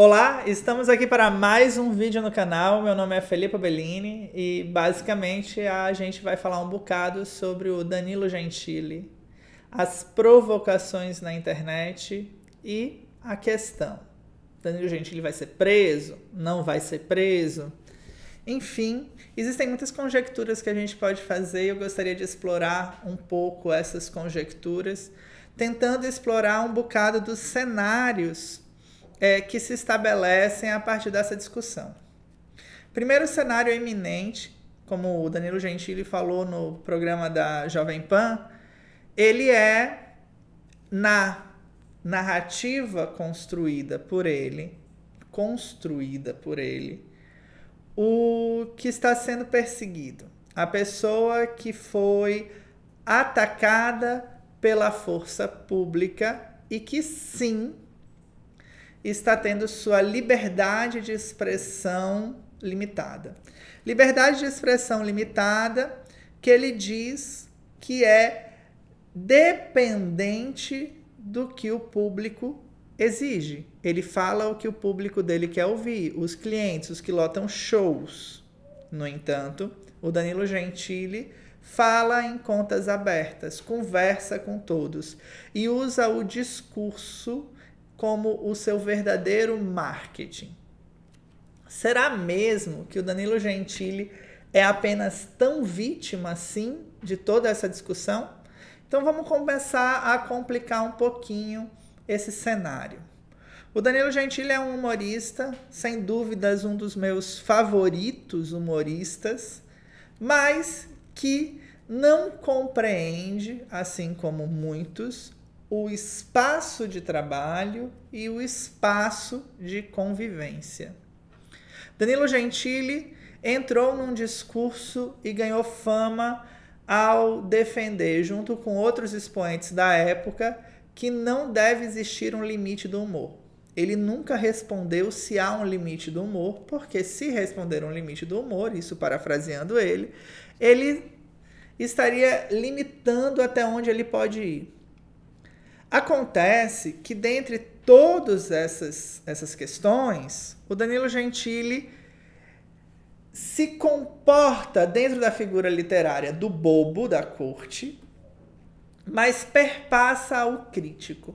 Olá, estamos aqui para mais um vídeo no canal. Meu nome é Felipe Bellini e basicamente a gente vai falar um bocado sobre o Danilo Gentili, as provocações na internet e a questão: Danilo Gentili vai ser preso? Não vai ser preso? Enfim, existem muitas conjecturas que a gente pode fazer e eu gostaria de explorar um pouco essas conjecturas, tentando explorar um bocado dos cenários que se estabelecem a partir dessa discussão. Primeiro cenário eminente, como o Danilo Gentili falou no programa da Jovem Pan, ele é, na narrativa construída por ele, o que está sendo perseguido. A pessoa que foi atacada pela força pública e que sim está tendo sua liberdade de expressão limitada. Liberdade de expressão limitada que ele diz que é dependente do que o público exige. Ele fala o que o público dele quer ouvir, os clientes, os que lotam shows. No entanto, o Danilo Gentili fala em contas abertas, conversa com todos e usa o discurso como o seu verdadeiro marketing. Será mesmo que o Danilo Gentili é apenas tão vítima assim de toda essa discussão? Então vamos começar a complicar um pouquinho esse cenário. O Danilo Gentili é um humorista, sem dúvidas um dos meus favoritos humoristas, mas que não compreende, assim como muitos, o espaço de trabalho e o espaço de convivência. Danilo Gentili entrou num discurso e ganhou fama ao defender, junto com outros expoentes da época, que não deve existir um limite do humor. Ele nunca respondeu se há um limite do humor, porque se responder um limite do humor, isso parafraseando ele estaria limitando até onde ele pode ir. Acontece que, dentre todas essas questões, o Danilo Gentili se comporta dentro da figura literária do bobo da corte, mas perpassa ao crítico.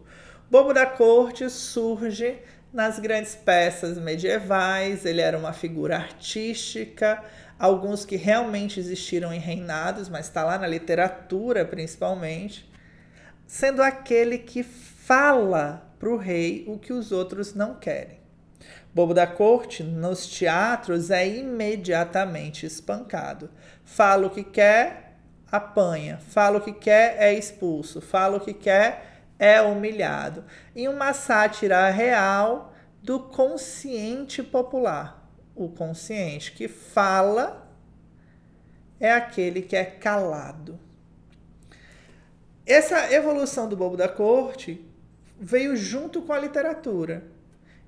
O bobo da corte surge nas grandes peças medievais, ele era uma figura artística, alguns que realmente existiram em reinados, mas está lá na literatura principalmente, sendo aquele que fala para o rei o que os outros não querem. Bobo da corte, nos teatros, é imediatamente espancado. Fala o que quer, apanha. Fala o que quer, é expulso. Fala o que quer, é humilhado. Em uma sátira real do consciente popular. O consciente que fala é aquele que é calado. Essa evolução do bobo da corte veio junto com a literatura.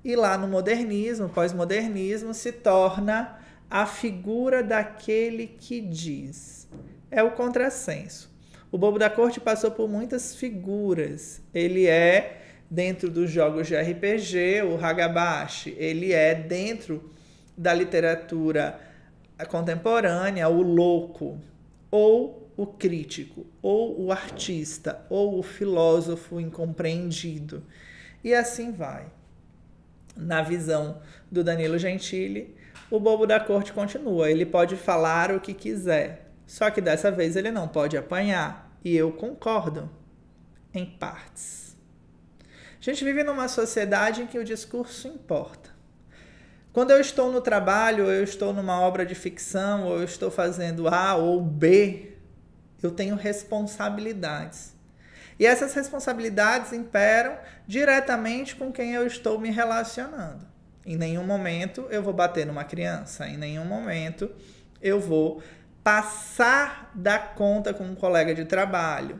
E lá no modernismo, pós-modernismo, se torna a figura daquele que diz. É o contrassenso. O bobo da corte passou por muitas figuras. Ele é, dentro dos jogos de RPG, o Hagabashi. Ele é, dentro da literatura contemporânea, o louco. Ou o crítico, ou o artista, ou o filósofo incompreendido. E assim vai. Na visão do Danilo Gentili, o bobo da corte continua. Ele pode falar o que quiser, só que dessa vez ele não pode apanhar. E eu concordo, em partes. A gente vive numa sociedade em que o discurso importa. Quando eu estou no trabalho, ou eu estou numa obra de ficção, ou eu estou fazendo A ou B, eu tenho responsabilidades. E essas responsabilidades imperam diretamente com quem eu estou me relacionando. Em nenhum momento eu vou bater numa criança. Em nenhum momento eu vou passar da conta com um colega de trabalho.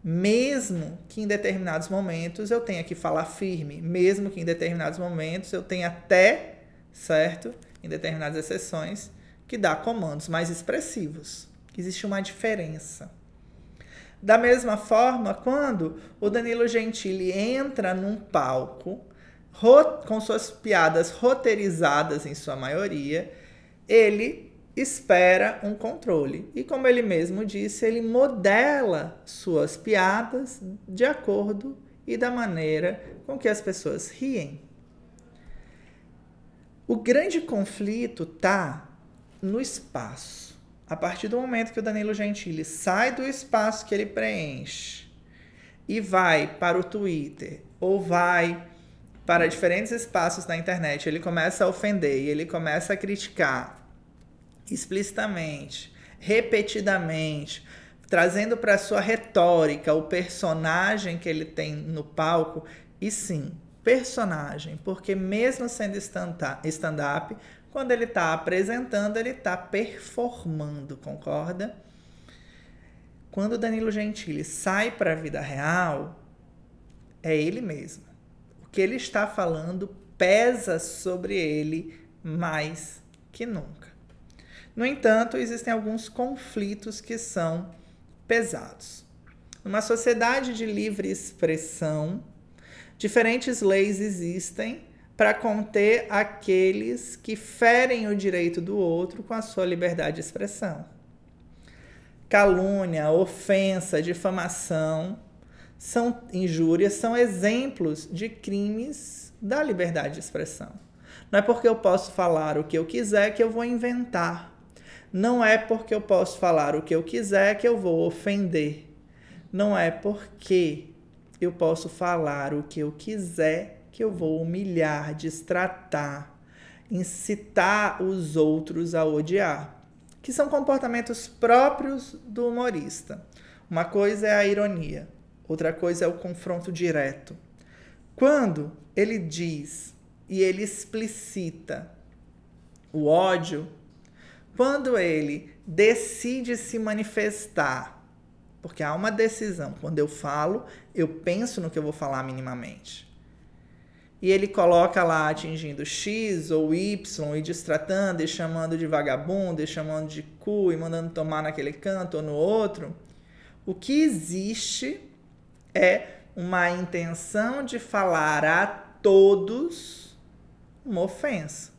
Mesmo que em determinados momentos eu tenha que falar firme. Mesmo que em determinados momentos eu tenha até, certo? Em determinadas exceções, que dar comandos mais expressivos. Existe uma diferença. Da mesma forma, quando o Danilo Gentili entra num palco com suas piadas roteirizadas em sua maioria, ele espera um controle. E como ele mesmo disse, ele modela suas piadas de acordo e da maneira com que as pessoas riem. O grande conflito está no espaço. A partir do momento que o Danilo Gentili sai do espaço que ele preenche e vai para o Twitter ou vai para diferentes espaços na internet, ele começa a ofender e ele começa a criticar explicitamente, repetidamente, trazendo para sua retórica o personagem que ele tem no palco. E sim, personagem, porque mesmo sendo stand-up, quando ele está apresentando, ele está performando, concorda? Quando o Danilo Gentili sai para a vida real, é ele mesmo. O que ele está falando pesa sobre ele mais que nunca. No entanto, existem alguns conflitos que são pesados. Numa sociedade de livre expressão, diferentes leis existem para conter aqueles que ferem o direito do outro com a sua liberdade de expressão. Calúnia, ofensa, difamação, injúrias são exemplos de crimes da liberdade de expressão. Não é porque eu posso falar o que eu quiser que eu vou inventar. Não é porque eu posso falar o que eu quiser que eu vou ofender. Não é porque eu posso falar o que eu quiser que eu vou humilhar, destratar, incitar os outros a odiar, que são comportamentos próprios do humorista. Uma coisa é a ironia, outra coisa é o confronto direto. Quando ele diz e ele explicita o ódio, quando ele decide se manifestar, porque há uma decisão, quando eu falo, eu penso no que eu vou falar minimamente. E ele coloca lá atingindo X ou Y e destratando e chamando de vagabundo e chamando de cu e mandando tomar naquele canto ou no outro. O que existe é uma intenção de falar a todos uma ofensa.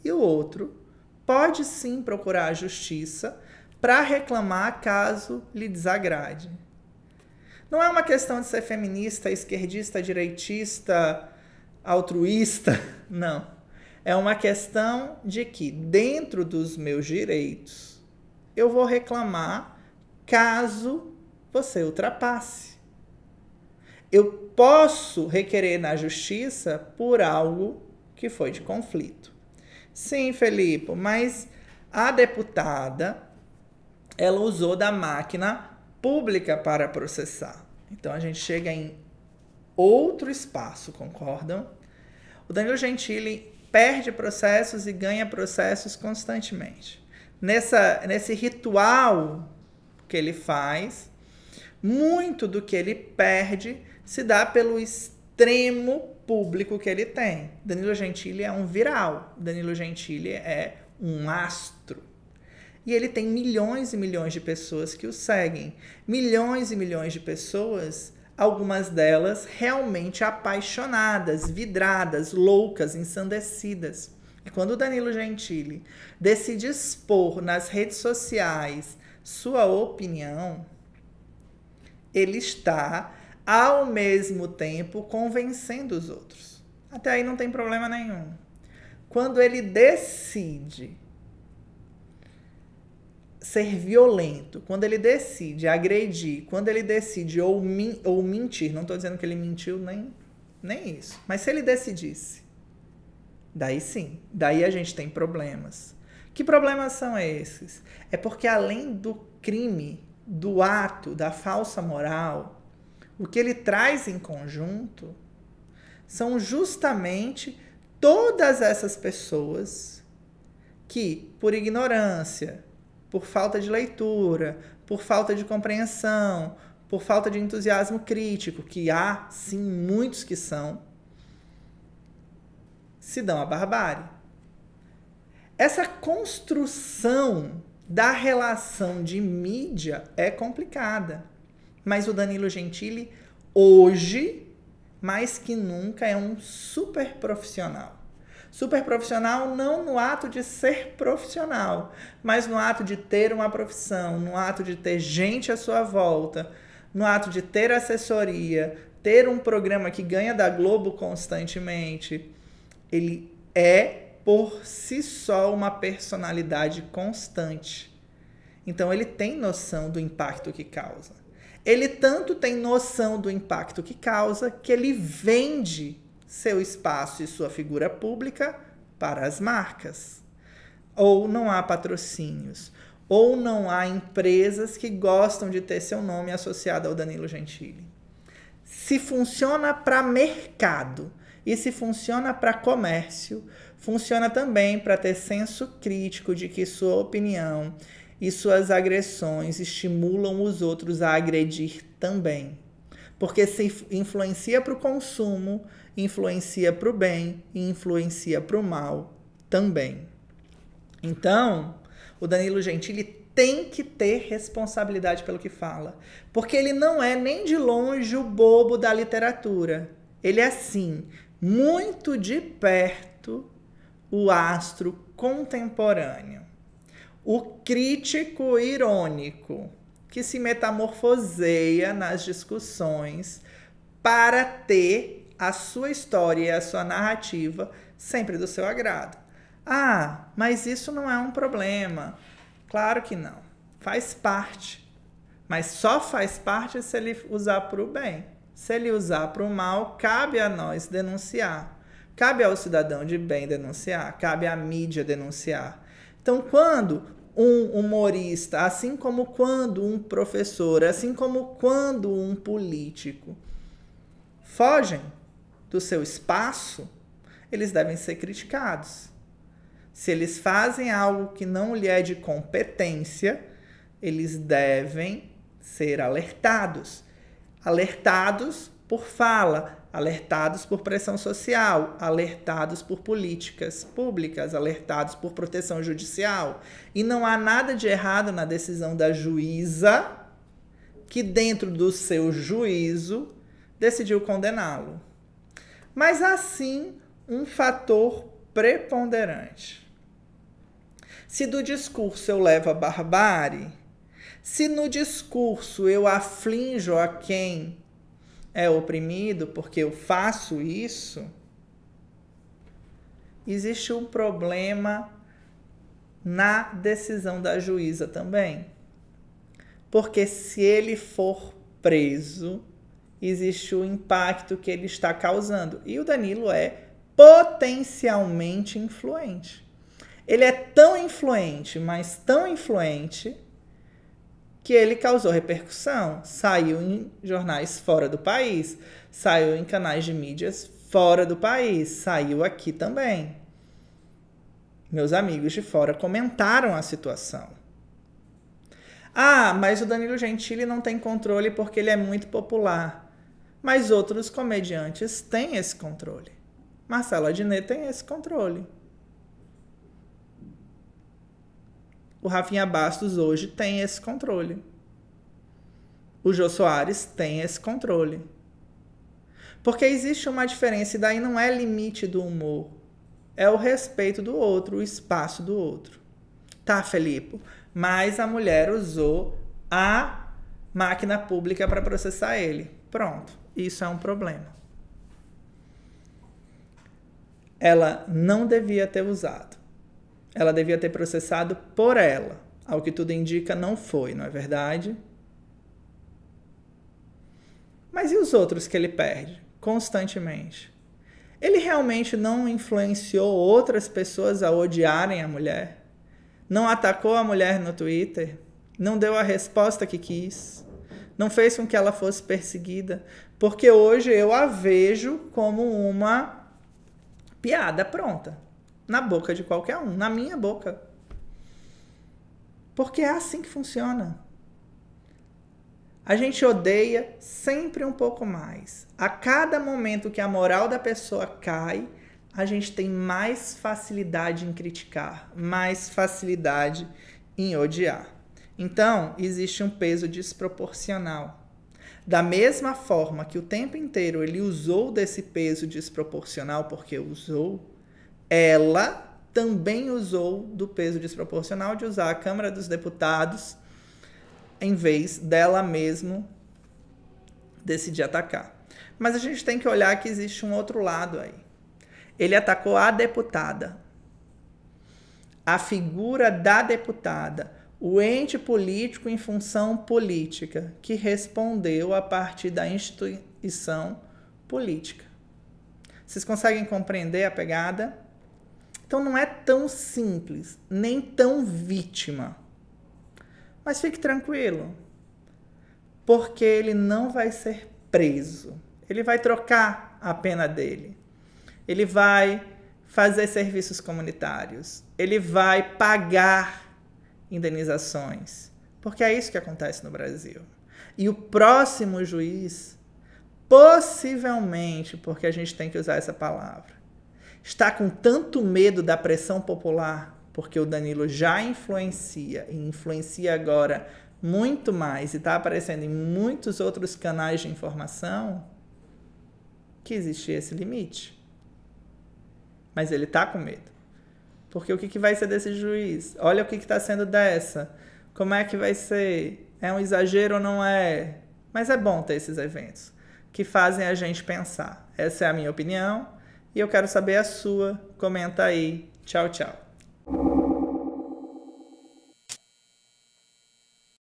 E o outro pode sim procurar a justiça para reclamar caso lhe desagrade. Não é uma questão de ser feminista, esquerdista, direitista, altruísta, não. É uma questão de que, dentro dos meus direitos, eu vou reclamar caso você ultrapasse. Eu posso requerer na justiça por algo que foi de conflito. Sim, Felipe, mas a deputada, ela usou da máquina pública para processar. Então, a gente chega em outro espaço, concordam? O Danilo Gentili perde processos e ganha processos constantemente. Nesse ritual que ele faz, muito do que ele perde se dá pelo extremo público que ele tem. Danilo Gentili é um viral. Danilo Gentili é um astro. E ele tem milhões e milhões de pessoas que o seguem. Milhões e milhões de pessoas, algumas delas realmente apaixonadas, vidradas, loucas, ensandecidas. E quando o Danilo Gentili decide expor nas redes sociais sua opinião, ele está, ao mesmo tempo, convencendo os outros. Até aí não tem problema nenhum. Quando ele decide ser violento, quando ele decide agredir, quando ele decide ou mentir, não estou dizendo que ele mentiu nem isso, mas se ele decidisse, daí sim, daí a gente tem problemas. Que problemas são esses? É porque além do crime, do ato, da falsa moral, o que ele traz em conjunto são justamente todas essas pessoas que, por ignorância, por falta de leitura, por falta de compreensão, por falta de entusiasmo crítico, que há, sim, muitos que são, se dão à barbárie. Essa construção da relação de mídia é complicada. Mas o Danilo Gentili, hoje, mais que nunca é um super profissional. Super profissional não no ato de ser profissional, mas no ato de ter uma profissão, no ato de ter gente à sua volta, no ato de ter assessoria, ter um programa que ganha da Globo constantemente. Ele é, por si só, uma personalidade constante. Então, ele tem noção do impacto que causa. Ele tanto tem noção do impacto que causa que ele vende seu espaço e sua figura pública para as marcas. Ou não há patrocínios, ou não há empresas que gostam de ter seu nome associado ao Danilo Gentili. Se funciona para mercado e se funciona para comércio, funciona também para ter senso crítico de que sua opinião e suas agressões estimulam os outros a agredir também. Porque se influencia para o consumo, influencia para o bem e influencia para o mal também. Então, o Danilo Gentili tem que ter responsabilidade pelo que fala. Porque ele não é nem de longe o bobo da literatura. Ele é, sim, muito de perto o astro contemporâneo. O crítico irônico que se metamorfoseia nas discussões para ter a sua história e a sua narrativa sempre do seu agrado. Ah, mas isso não é um problema. Claro que não. Faz parte. Mas só faz parte se ele usar para o bem. Se ele usar para o mal, cabe a nós denunciar. Cabe ao cidadão de bem denunciar. Cabe à mídia denunciar. Então, quando um humorista, assim como quando um professor, assim como quando um político fogem do seu espaço, eles devem ser criticados. Se eles fazem algo que não lhe é de competência, eles devem ser alertados. Alertados por fala, alertados por pressão social, alertados por políticas públicas, alertados por proteção judicial. E não há nada de errado na decisão da juíza que, dentro do seu juízo, decidiu condená-lo. Mas há sim um fator preponderante. Se do discurso eu levo a barbárie, se no discurso eu aflijo a quem é oprimido porque eu faço isso, existe um problema na decisão da juíza também. Porque se ele for preso, existe o impacto que ele está causando. E o Danilo é potencialmente influente. Ele é tão influente, mas tão influente, que ele causou repercussão. Saiu em jornais fora do país, saiu em canais de mídias fora do país, saiu aqui também. Meus amigos de fora comentaram a situação. Ah, mas o Danilo Gentili não tem controle porque ele é muito popular. Mas outros comediantes têm esse controle. Marcelo Adnet tem esse controle. O Rafinha Bastos hoje tem esse controle. O Jô Soares tem esse controle. Porque existe uma diferença, e daí não é limite do humor. É o respeito do outro, o espaço do outro. Tá, Felipe? Mas a mulher usou a máquina pública para processar ele. Pronto, isso é um problema. Ela não devia ter usado. Ela devia ter processado por ela. Ao que tudo indica, não foi, não é verdade? Mas e os outros que ele perde constantemente? Ele realmente não influenciou outras pessoas a odiarem a mulher? Não atacou a mulher no Twitter? Não deu a resposta que quis? Não fez com que ela fosse perseguida? Porque hoje eu a vejo como uma piada pronta. Na boca de qualquer um, na minha boca. Porque é assim que funciona. A gente odeia sempre um pouco mais. A cada momento que a moral da pessoa cai, a gente tem mais facilidade em criticar, mais facilidade em odiar. Então, existe um peso desproporcional. Da mesma forma que o tempo inteiro ele usou desse peso desproporcional porque usou, ela também usou do peso desproporcional de usar a Câmara dos Deputados em vez dela mesmo decidir atacar. Mas a gente tem que olhar que existe um outro lado aí. Ele atacou a deputada, a figura da deputada, o ente político em função política, que respondeu a partir da instituição política. Vocês conseguem compreender a pegada? Então não é tão simples, nem tão vítima. Mas fique tranquilo, porque ele não vai ser preso. Ele vai trocar a pena dele. Ele vai fazer serviços comunitários. Ele vai pagar indenizações. Porque é isso que acontece no Brasil. E o próximo juiz, possivelmente, porque a gente tem que usar essa palavra, está com tanto medo da pressão popular, porque o Danilo já influencia, e influencia agora muito mais, e está aparecendo em muitos outros canais de informação, que existia esse limite. Mas ele está com medo. Porque o que vai ser desse juiz? Olha o que está sendo dessa. Como é que vai ser? É um exagero ou não é? Mas é bom ter esses eventos que fazem a gente pensar. Essa é a minha opinião e eu quero saber a sua. Comenta aí. Tchau, tchau.